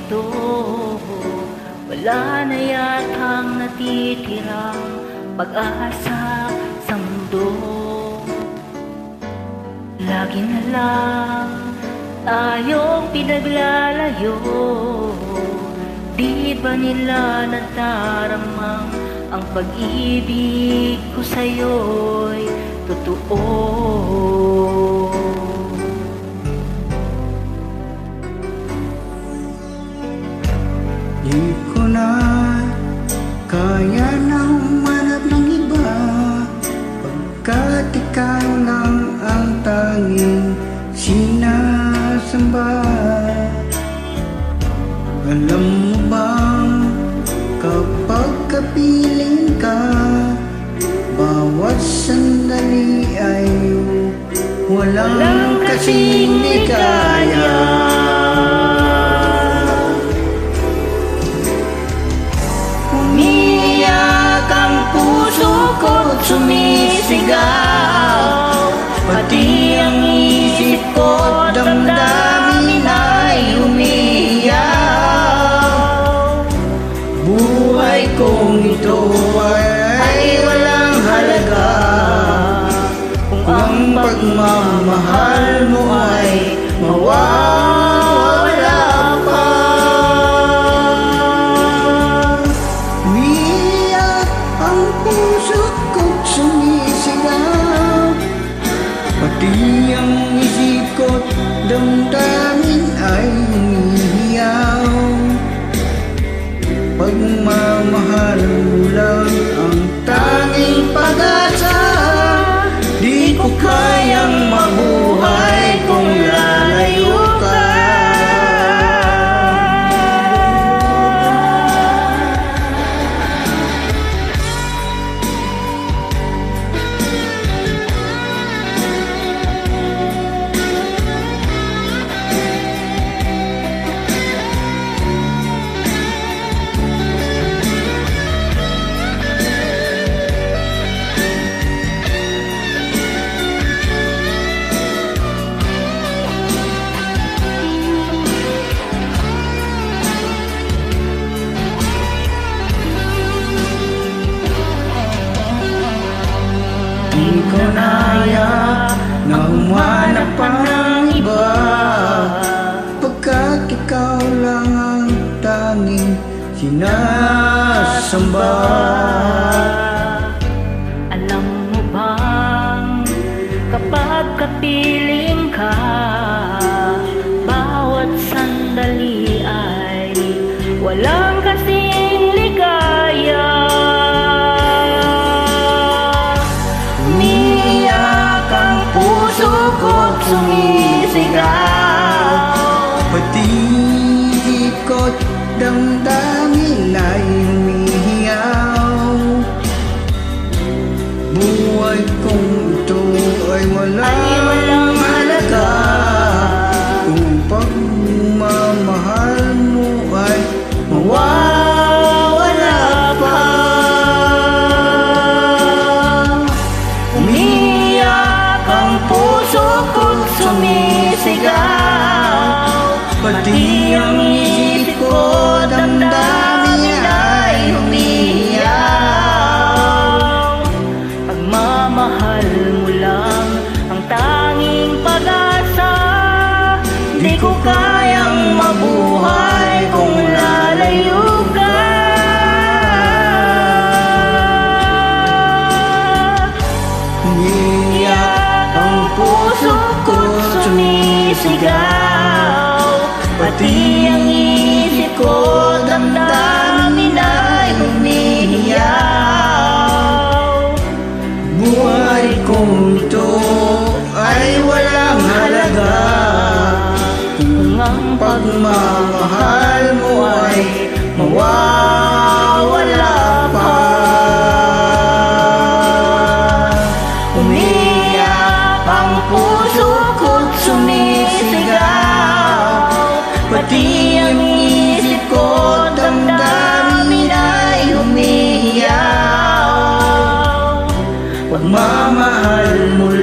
ito, wala na yatang natitirang pag-asa sa mundo. Lagi na lang tayong pinaglalayo. Di ba nila nadaramang ang pag-ibig ko sa'yo'y totoo? Di ko na kaya nang humanap ng iba, pagkat ikaw lang ang tanging sinasamba. Alam mo bang kapag kapiling ka, bawat sandali ay walang kasing ligaya. Umiiyak ang puso ko't sumisigaw, pati ang isip ko't damdamin ay umiiyak. Buhay kong ito ay walang halaga kung ang pagmamahal mo ay mawawala pa. Umiiyak ang puso ko't sumisigaw, pati ang isip ko't damdamin ay umiiyaw. Pagmamahal mo lang ang tanging pag-asa, di ko kayang mabuhay kung lalayo ka. Di ko naya na humanap pa ng iba, pagkat ikaw lang ang tanging sinasamba. Alam mo bang kapag kapiling ka, bawat sandali ay walang kasing ligaya. Umiiyak ang puso ko't sumisigaw, Pati ko't damdamin ay humihiyaw. Buhay kong ito ay walang halaga kung pagmamahal mo ay mawawala pa. umiiyak ang puso ko't sumisigaw, Pati ang isip ko damdamin ay umiiyak. Pagmamahal mo lang ang tanging pag-asa, di ko kayang mabuhay kung lalayo ka. umiiyak Ang puso ko't sumisigaw, pati ang isip ko damdamin ay umiiyak. Buhay kong ito ay walang halaga Kung ang pagmamahal mo ay mawawala pa. umiiyak ang puso ko't sumisigaw, pati ang isip ko damdamin ay umiiyak. Pagmamahal mo